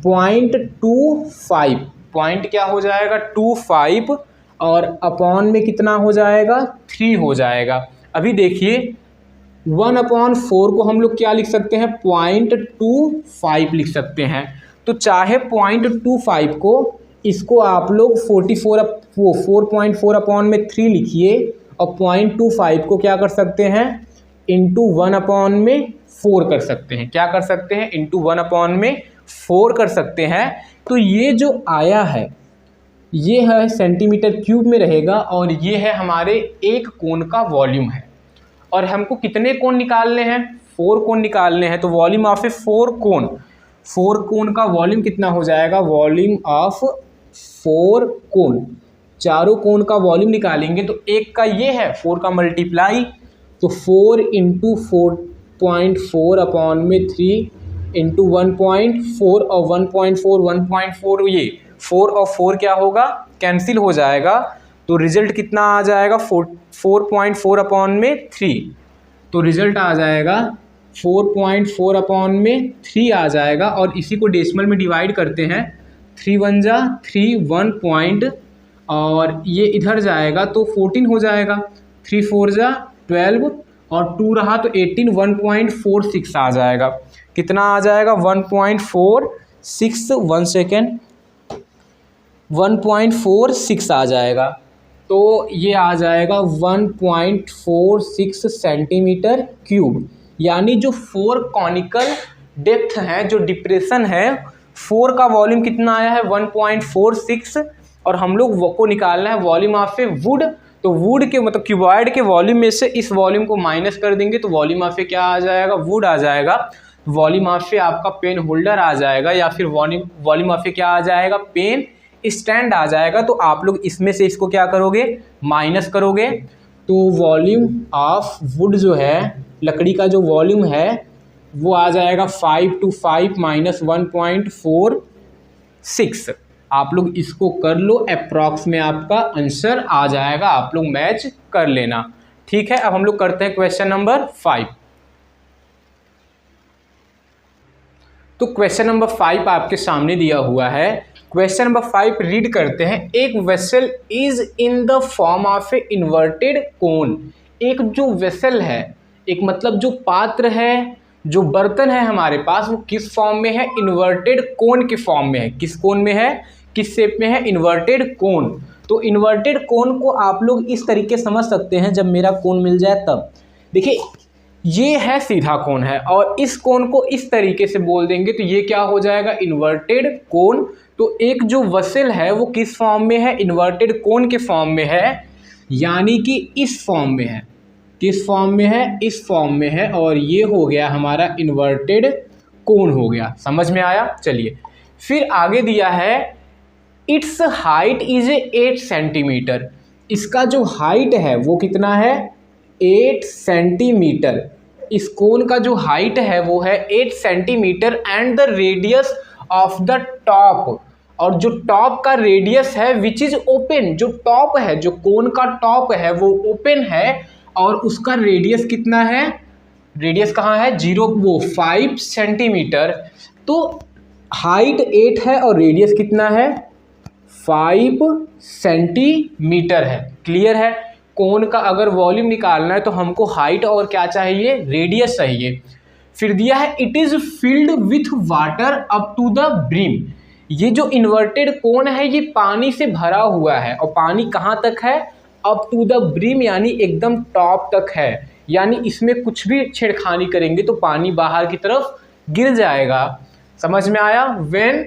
0.25, पॉइंट क्या हो जाएगा 25, और अपॉन में कितना हो जाएगा 3 हो जाएगा। अभी देखिए 1/4 को हम लोग क्या लिख सकते हैं 0.25 लिख सकते हैं। तो चाहे 0.25 को, इसको आप लोग 4.4 अपॉन में 3 लिखिए, और 0.25 को क्या कर सकते हैं इंटू 1/4 कर सकते हैं। क्या कर सकते हैं इंटू 1/4 कर सकते हैं। तो ये जो आया है ये है सेंटीमीटर क्यूब में रहेगा, और ये है हमारे एक कोन का वॉल्यूम है। और हमको कितने कोन निकालने हैं 4 कोन निकालने हैं। तो वॉल्यूम ऑफ ए 4 कोन का वॉल्यूम कितना हो जाएगा, वॉल्यूम ऑफ 4 कोन, चारों कोन का वॉल्यूम निकालेंगे। तो एक का ये है 4 का मल्टीप्लाई, तो 4 इंटू 4.4 अपॉन में 3 इंटू 1.4, और 1.4 ये 4 और 4 क्या होगा कैंसिल हो जाएगा। तो रिजल्ट कितना आ जाएगा 4.4 अपॉन में 3, तो रिजल्ट आ जाएगा 4.4 अपॉन में 3 आ जाएगा। और इसी को डेसिमल में डिवाइड करते हैं, 3 1 जा 3, 1 पॉइंट, और ये इधर जाएगा तो 14 हो जाएगा, 3 4 जा 12, और 2 रहा तो 18, 1.46 आ जाएगा। कितना आ जाएगा 1.46, 1 सेकेंड, 1.46 आ जाएगा। तो ये आ जाएगा 1.46 सेंटीमीटर क्यूब। यानी जो 4 कॉनिकल डेप्थ है, जो डिप्रेशन है, 4 का वॉल्यूम कितना आया है 1.46, और हम लोग वो को निकालना है वॉल्यूम ऑफ ए वुड। तो वुड के मतलब क्यूबॉइड के वॉल्यूम में से इस वॉल्यूम को माइनस कर देंगे, तो वॉल्यूम ऑफ ए क्या आ जाएगा वुड आ जाएगा। वॉल्यूम ऑफ ए आपका पेन होल्डर आ जाएगा, या फिर वॉल्यूम ऑफ ए क्या आ जाएगा पेन स्टैंड आ जाएगा। तो आप लोग इसमें से इसको क्या करोगे माइनस करोगे। तो वॉल्यूम ऑफ वुड जो है, लकड़ी का जो वॉल्यूम है वो आ जाएगा 5 to 5 - 1.46। आप लोग इसको कर लो, अप्रॉक्स में आपका आंसर आ जाएगा, आप लोग मैच कर लेना। ठीक है, अब हम लोग करते हैं क्वेश्चन नंबर 5। तो क्वेश्चन नंबर 5 आपके सामने दिया हुआ है। क्वेश्चन नंबर 5 रीड करते हैं। एक vessel is in the form of A inverted कोन। एक जो वेसल है, एक मतलब जो पात्र है, जो बर्तन है हमारे पास, वो किस फॉर्म में है, इन्वर्टेड कोन के फॉर्म में है। किस कोन में है, किस शेप में है, इन्वर्टेड कोन। तो इन्वर्टेड कोन को आप लोग इस तरीके समझ सकते हैं, जब मेरा कोन मिल जाए तब। देखिए ये है सीधा कोन है, और इस कोन को इस तरीके से बोल देंगे तो ये क्या हो जाएगा, इन्वर्टेड कोन। तो एक जो वसेल है वो किस फॉर्म में है, इन्वर्टेड कोन के फॉर्म में है, यानी कि इस फॉर्म में है। किस फॉर्म में है, इस फॉर्म में है, और ये हो गया हमारा इन्वर्टेड कोन हो गया। समझ में आया। चलिए फिर आगे दिया है, इट्स हाइट इज 8 सेंटीमीटर। इसका जो हाइट है वो कितना है, 8 सेंटीमीटर। इस कोन का जो हाइट है वो है 8 centimetre and the radius of the top, और जो टॉप का रेडियस है विच इज ओपन, जो टॉप है, जो कोन का टॉप है वो ओपन है, और उसका रेडियस कितना है, रेडियस कहाँ है, 5 सेंटीमीटर। तो हाइट 8 है और रेडियस कितना है, 5 सेंटीमीटर है। क्लियर है। कोन का अगर वॉल्यूम निकालना है तो हमको हाइट और क्या चाहिए, रेडियस चाहिए। फिर दिया है, it is filled with water up to the brim. ये जो इन्वर्टेड कोन है ये पानी से भरा हुआ है, और पानी कहाँ तक है, अप टू द ब्रिम, यानी एकदम टॉप तक है। यानी इसमें कुछ भी छेड़खानी करेंगे तो पानी बाहर की तरफ गिर जाएगा। समझ में आया। When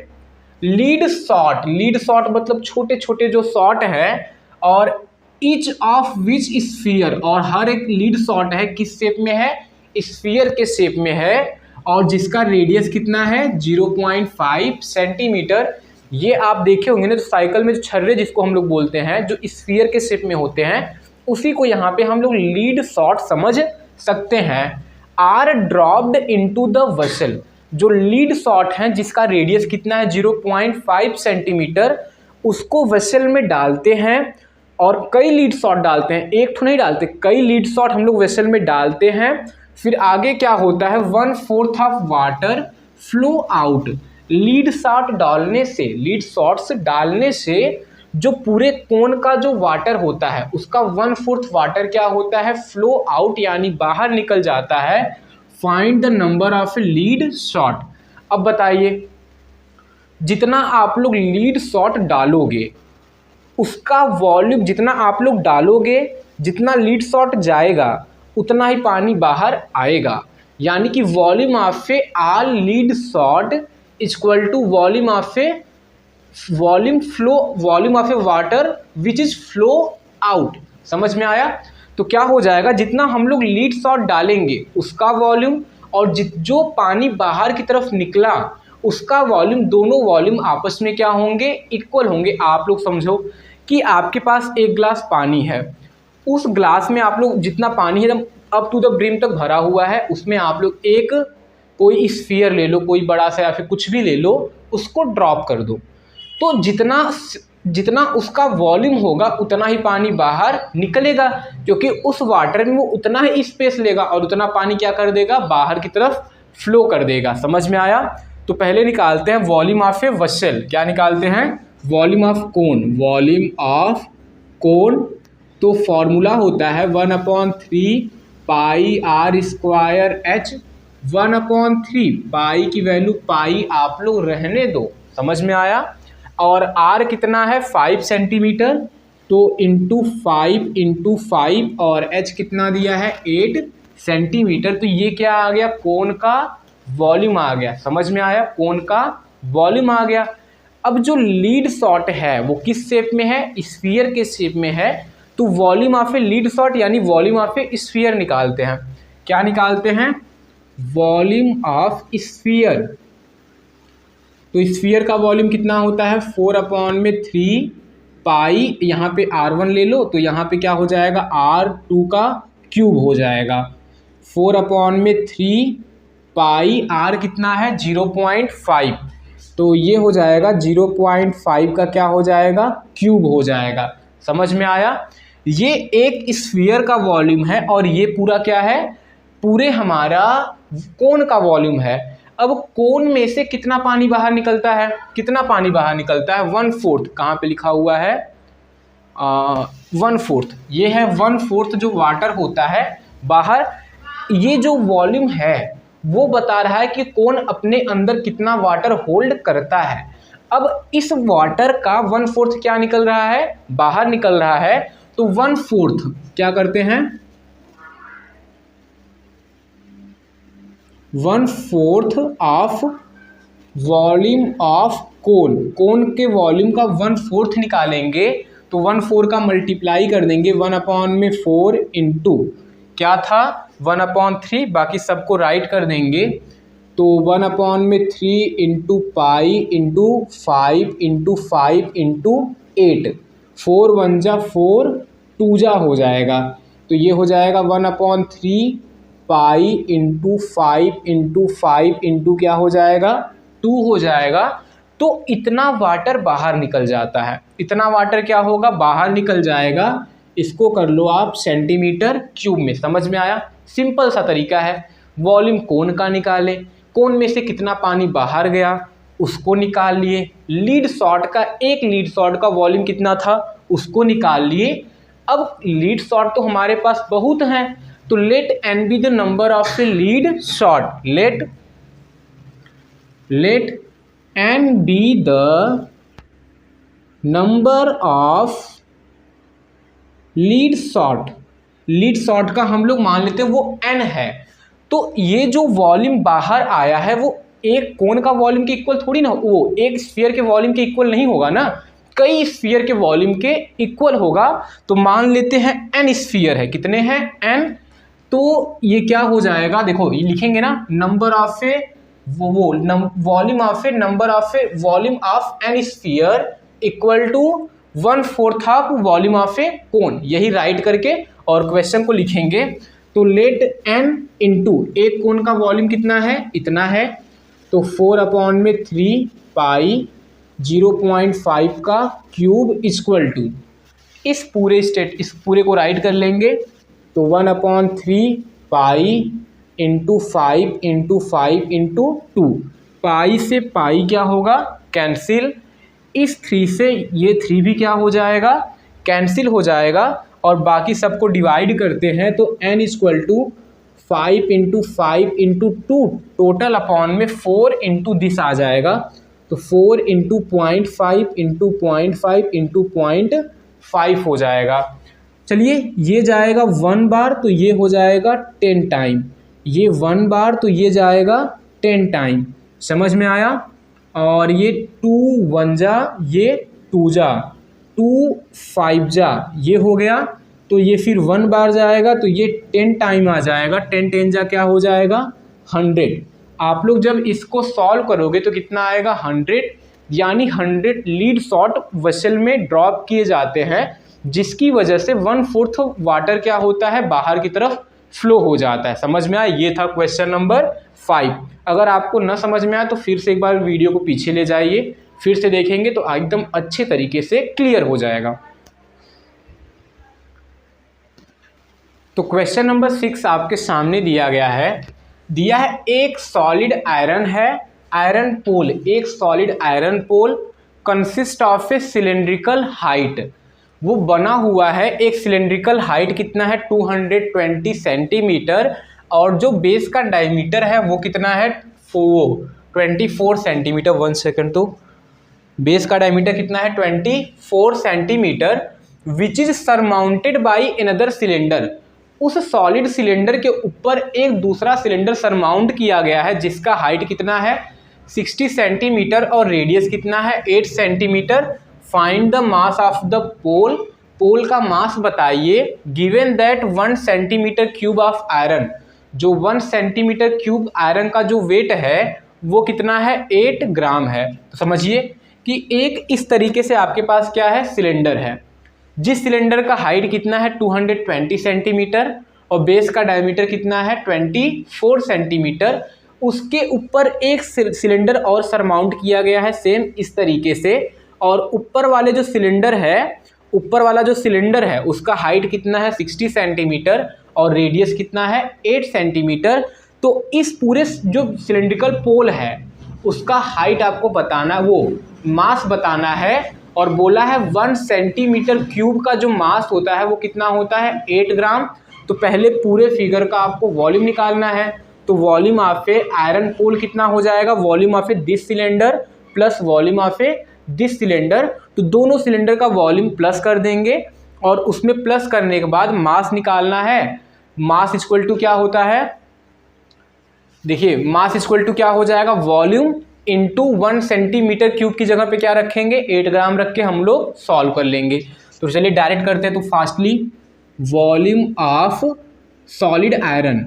lead shot, lead shot मतलब छोटे छोटे जो शॉट है, और ईच ऑफ विच स्फीयर, और हर एक लीड शॉट है किस शेप में है, स्फीयर के शेप में है, और जिसका रेडियस कितना है, 0.5 सेंटीमीटर। ये आप देखे होंगे ना, तो साइकिल में जो छर्रे जिसको हम लोग बोलते हैं, जो स्फीयर के शेप में होते हैं, उसी को यहाँ पे हम लोग लीड शॉट समझ सकते हैं। Are dropped into the vessel, जो लीड शॉट हैं जिसका रेडियस कितना है, 0.5 सेंटीमीटर, उसको वेसल में डालते हैं। और कई लीड शॉट डालते हैं, एक तो नहीं डालते, कई लीड शॉट हम लोग वेसल में डालते हैं। फिर आगे क्या होता है, 1/4 of water flow out. Lead shot डालने से, लीड शॉट्स डालने से जो पूरे कोन का जो वाटर होता है उसका 1/4 वाटर क्या होता है, फ्लो आउट, यानी बाहर निकल जाता है। Find the number of lead shot. अब बताइए, जितना आप लोग लीड शॉट डालोगे उसका वॉल्यूम, जितना आप लोग डालोगे, जितना लीड शॉट जाएगा उतना ही पानी बाहर आएगा। यानी कि volume of a all lead shot equal to volume of a water which is flow out. समझ में आया। तो क्या हो जाएगा, जितना हम लोग लीड शॉट डालेंगे उसका वॉल्यूम, और जो पानी बाहर की तरफ निकला उसका वॉल्यूम, दोनों वॉल्यूम आपस में क्या होंगे, इक्वल होंगे। आप लोग समझो कि आपके पास एक ग्लास पानी है, उस ग्लास में आप लोग जितना पानी है एकदम अप टू द ब्रिम तक भरा हुआ है, उसमें आप लोग एक कोई स्फीयर ले लो, कोई बड़ा सा या फिर कुछ भी ले लो, उसको ड्रॉप कर दो। तो जितना उसका वॉल्यूम होगा उतना ही पानी बाहर निकलेगा, क्योंकि उस वाटर में वो उतना ही स्पेस लेगा और उतना पानी क्या कर देगा, बाहर की तरफ फ्लो कर देगा। समझ में आया। तो पहले निकालते हैं वॉल्यूम ऑफ ए वेसल। क्या निकालते हैं, volume of cone. Volume of कोन तो फॉर्मूला होता है 1/3 पाई आर स्क्वायर एच। 1/3 पाई की वैल्यू पाई आप लोग रहने दो। समझ में आया। और आर कितना है, 5 सेंटीमीटर, तो इंटू 5 और एच कितना दिया है, 8 सेंटीमीटर। तो ये क्या आ गया, कोन का वॉल्यूम आ गया। समझ में आया, कोन का वॉल्यूम आ गया। अब जो लीड शॉट है वो किस शेप में है, स्फीयर के शेप में है। तो volume of a lead shot यानी वॉल्यूम ऑफ ए स्फीयर निकालते हैं। क्या निकालते हैं, वॉल्यूम ऑफ स्फीयर। तो स्फीयर का वॉल्यूम कितना होता है, 4/3 पाई, यहाँ पे R1 ले लो तो यहाँ पे क्या हो जाएगा, R2 का क्यूब हो जाएगा। 4/3 पाई, R कितना है 0.5, तो ये हो जाएगा 0.5 का क्या हो जाएगा, क्यूब हो जाएगा। समझ में आया। ये एक स्फीयर का वॉल्यूम है और ये पूरा क्या है, पूरे हमारा कोन का वॉल्यूम है। अब कोन में से कितना पानी बाहर निकलता है, कितना पानी बाहर निकलता है, 1/4। कहाँ पे लिखा हुआ है, 1/4। ये है 1/4 जो वाटर होता है बाहर ये जो वॉल्यूम है वो बता रहा है कि कौन अपने अंदर कितना वाटर होल्ड करता है। अब इस वाटर का 1/4 क्या निकल रहा है, बाहर निकल रहा है, तो 1/4 क्या करते हैं, 1/4 ऑफ वॉल्यूम ऑफ कोन, कोन के वॉल्यूम का 1/4 निकालेंगे तो 1/4 का मल्टीप्लाई कर देंगे 1/4 इंटू क्या था 1/3, बाकी सबको राइट कर देंगे तो 1/3 into pi into 5 into 5 into 8, 4 1 जा 4, 2 जा हो जाएगा, तो ये हो जाएगा 1/3 पाई इंटू 5 इंटू 5 इंटू क्या हो जाएगा 2 हो जाएगा। तो इतना वाटर बाहर निकल जाता है, इतना वाटर क्या होगा बाहर निकल जाएगा। इसको कर लो आप सेंटीमीटर क्यूब में। समझ में आया, सिंपल सा तरीका है। वॉल्यूम कोन का निकाले, कोन में से कितना पानी बाहर गया उसको निकाल लिए, लीड शॉट का, एक लीड शॉट का वॉल्यूम कितना था उसको निकाल लिए। अब लीड शॉट तो हमारे पास बहुत हैं, तो let n be the number of the lead shot, let n be the number of lead shot, lead shot का हम लोग मान लेते हैं वो n है। तो ये जो वॉल्यूम बाहर आया है वो एक कोन का वॉल्यूम के इक्वल थोड़ी ना, वो एक स्फीयर के वॉल्यूम के इक्वल नहीं होगा ना, कई स्फीयर के वॉल्यूम के इक्वल होगा। तो मान लेते हैं n स्फीयर है, कितने हैं n, तो ये क्या हो जाएगा, देखो ये लिखेंगे ना, number of a volume of a number of a volume of n sphere equal to 1/4 of volume of a cone, यही राइट करके और क्वेश्चन को लिखेंगे। तो लेट n इंटू एक कोन का वॉल्यूम कितना है, इतना है, तो 4/3 पाई 0.5 का क्यूब इक्वल टू, इस पूरे को राइट कर लेंगे तो 1/3 पाई इंटू 5 इंटू 5 इंटू 2, पाई से पाई क्या होगा कैंसिल, इस 3 से ये 3 भी क्या हो जाएगा कैंसिल हो जाएगा, और बाकी सबको डिवाइड करते हैं तो n equal to 5 into 5 into 2 total upon में 4 इंटू दिस आ जाएगा, तो 4 इंटू 0.5 इंटू 0.5 इंटू 0.5 हो जाएगा। चलिए ये जाएगा 1 बार तो ये हो जाएगा 10 टाइम, ये 1 बार तो ये जाएगा 10 टाइम। समझ में आया, और ये 2 1 जा, ये 2 जा, 2 5 जा, ये हो गया, तो ये फिर 1 बार जाएगा तो ये 10 टाइम आ जाएगा, 10 10 जा क्या हो जाएगा 100। आप लोग जब इसको सॉल्व करोगे तो कितना आएगा 100, यानी 100 लीड शॉट वेसल में ड्रॉप किए जाते हैं, जिसकी वजह से 1/4 वाटर क्या होता है बाहर की तरफ फ्लो हो जाता है। समझ में आया, ये था क्वेश्चन नंबर 5। अगर आपको न समझ में आया तो फिर से एक बार वीडियो को पीछे ले जाइए, फिर से देखेंगे तो एकदम अच्छे तरीके से क्लियर हो जाएगा। तो क्वेश्चन नंबर 6 आपके सामने दिया गया है, एक सॉलिड आयरन है, आयरन पोल, एक solid iron pole consist of a cylindrical height, वो बना हुआ है, एक सिलेंड्रिकल हाइट कितना है 220 सेंटीमीटर, और जो बेस का डायमीटर है वो कितना है 24 सेंटीमीटर। 1 सेकेंड, तो बेस का डायमीटर कितना है 24 centimetre, which is surmounted by another cylinder, उस सॉलिड सिलेंडर के ऊपर एक दूसरा सिलेंडर सरमाउंट किया गया है जिसका हाइट कितना है 60 सेंटीमीटर और रेडियस कितना है 8 centimetre. Find the mass of the pole, pole का मास बताइए, given that 1 centimetre cube of iron, जो 1 सेंटीमीटर क्यूब आयरन का जो वेट है वो कितना है 8 ग्राम है। तो समझिए कि एक इस तरीके से आपके पास क्या है सिलेंडर है, जिस सिलेंडर का हाइट कितना है 220 सेंटीमीटर और बेस का डायमीटर कितना है 24 सेंटीमीटर, उसके ऊपर एक सिलेंडर और सरमाउंट किया गया है सेम इस तरीके से, और ऊपर वाले जो सिलेंडर है, ऊपर वाला जो सिलेंडर है उसका हाइट कितना है 60 सेंटीमीटर और रेडियस कितना है 8 सेंटीमीटर। तो इस पूरे जो सिलेंड्रिकल पोल है उसका हाइट आपको बताना, वो मास बताना है, और बोला है 1 सेंटीमीटर क्यूब का जो मास होता है वो कितना होता है 8 ग्राम। तो तो पहले पूरे फिगर का आपको वॉल्यूम निकालना है। तो volume of a iron pole कितना हो जाएगा, volume of a this cylinder plus volume of a this cylinder. तो दोनों सिलेंडर का वॉल्यूम प्लस कर देंगे और उसमें प्लस करने के बाद मास निकालना है। मास इक्वल टू क्या होता है, देखिए मास इक्वल टू क्या हो जाएगा, वॉल्यूम इंटू 1 सेंटीमीटर क्यूब की जगह पे क्या रखेंगे 8 ग्राम रख के हम लोग सॉल्व कर लेंगे। तो चलिए डायरेक्ट करते हैं। तो fastly volume of solid iron,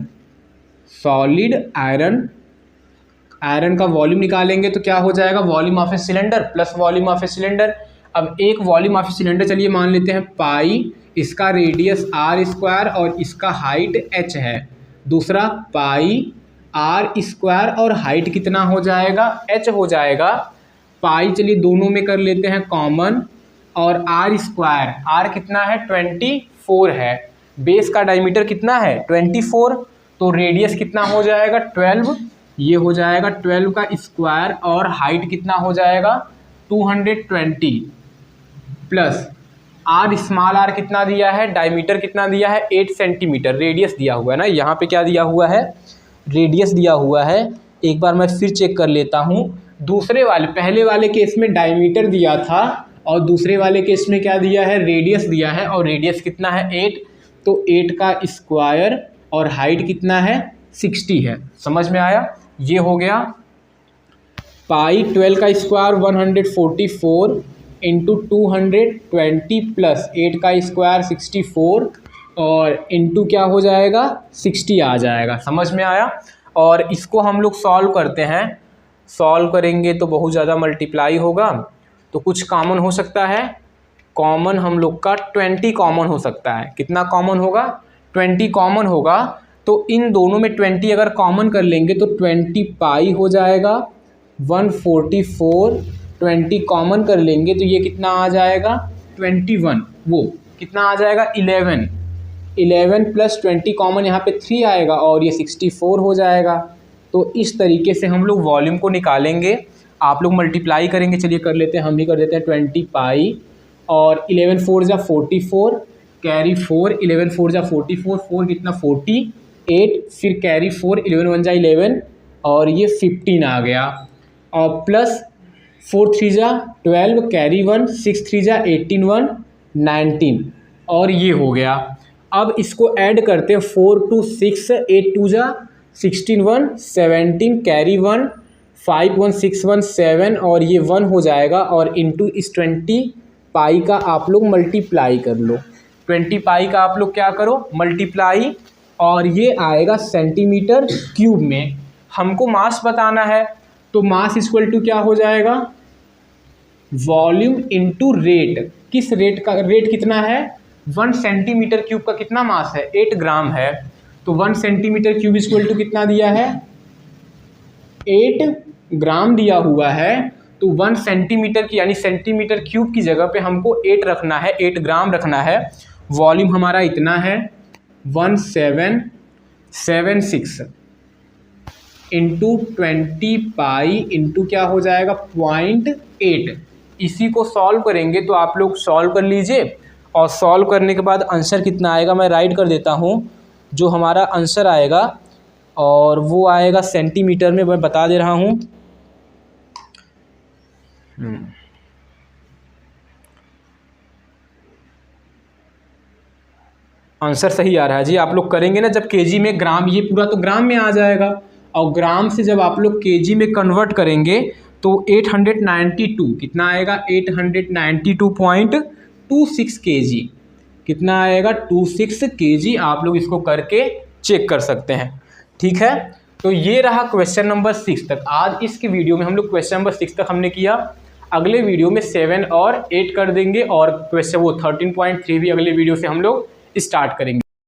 iron का वॉल्यूम निकालेंगे तो क्या हो जाएगा, volume of a cylinder plus volume of a cylinder. अब एक वॉल्यूम ऑफ ए सिलेंडर चलिए मान लेते हैं पाई, इसका रेडियस आर स्क्वायर और इसका हाइट एच है। दूसरा पाई आर स्क्वायर और हाइट कितना हो जाएगा, एच हो जाएगा। पाई चलिए दोनों में कर लेते हैं कॉमन, और आर स्क्वायर, आर कितना है 24 है। बेस का डायमीटर कितना है 24, तो रेडियस कितना हो जाएगा 12, ये हो जाएगा 12 का स्क्वायर, और हाइट कितना हो जाएगा 220 प्लस आर स्मॉल आर कितना दिया है, डायमीटर कितना दिया है 8 सेंटीमीटर, रेडियस दिया हुआ है ना, यहाँ पे क्या दिया हुआ है, रेडियस दिया हुआ है। एक बार मैं फिर चेक कर लेता हूँ। दूसरे वाले, पहले वाले केस में डायमीटर दिया था और दूसरे वाले केस में क्या दिया है, रेडियस दिया है, और रेडियस कितना है 8, तो 8 का स्क्वायर और हाइट कितना है 60 है। समझ में आया, ये हो गया पाई 12 का स्क्वायर 144 इंटू 220 प्लस 8 का स्क्वायर 64 और इंटू क्या हो जाएगा 60 आ जाएगा। समझ में आया। और इसको हम लोग सॉल्व करते हैं, सॉल्व करेंगे तो बहुत ज़्यादा मल्टीप्लाई होगा, तो कुछ कॉमन हो सकता है। कॉमन हम लोग का 20 कॉमन हो सकता है। कितना कॉमन होगा, 20 कॉमन होगा। तो इन दोनों में 20 अगर कॉमन कर लेंगे तो 20 पाई हो जाएगा 144, 20 कॉमन कर लेंगे तो ये कितना आ जाएगा 21, वो कितना आ जाएगा 11 प्लस 20 कॉमन यहाँ पे 3 आएगा और ये 64 हो जाएगा। तो इस तरीके से हम लोग वॉल्यूम को निकालेंगे। आप लोग मल्टीप्लाई करेंगे, चलिए कर लेते हैं, हम भी कर देते हैं 20 पाई और 11 4 जा 44, कैरी 4, 11 4 जा 44, 4 कितना 48, फिर कैरी 4, 11 1 जा 11 और ये 15 आ गया, और प्लस 4 3 जा 12, कैरी 1, 6 3 जा 18 1 19 और ये हो गया। अब इसको ऐड करते हैं 4 2 6, 8 2 जा 16 1 17, कैरी 1, 5 1 6 1 7 और ये 1 हो जाएगा, और इंटू इस 20 पाई का आप लोग मल्टीप्लाई कर लो। 20 पाई का आप लोग क्या करो मल्टीप्लाई, और ये आएगा सेंटीमीटर क्यूब में। हमको मास बताना है, तो मास इक्वल टू क्या हो जाएगा, वॉल्यूम इंटू रेट। किस रेट का, रेट कितना है 1 सेंटीमीटर क्यूब का कितना मास है 8 ग्राम है, तो 1 सेंटीमीटर क्यूब इक्वल टू कितना दिया है 8 ग्राम दिया हुआ है। तो 1 सेंटीमीटर की यानी सेंटीमीटर क्यूब की जगह पे हमको 8 रखना है, 8 ग्राम रखना है। वॉल्यूम हमारा इतना है 1776 इंटू 20 पाई इंटू क्या हो जाएगा 0.8। इसी को सॉल्व करेंगे, तो आप लोग सॉल्व कर लीजिए, और सॉल्व करने के बाद आंसर कितना आएगा मैं राइट कर देता हूँ। जो हमारा आंसर आएगा और वो आएगा सेंटीमीटर में, मैं बता दे रहा हूँ। आंसर सही आ रहा है जी। आप लोग करेंगे ना जब केजी में, ग्राम, ये पूरा तो ग्राम में आ जाएगा, और ग्राम से जब आप लोग केजी में कन्वर्ट करेंगे तो 892 कितना आएगा 892.26 केजी, कितना आएगा 26 केजी। आप लोग इसको करके चेक कर सकते हैं, ठीक है। तो ये रहा क्वेश्चन नंबर 6 तक। आज इसकी वीडियो में हम लोग क्वेश्चन नंबर 6 तक हमने किया। अगले वीडियो में 7 और 8 कर देंगे, और क्वेश्चन वो 13.3 भी अगले वीडियो से हम लोग स्टार्ट करेंगे।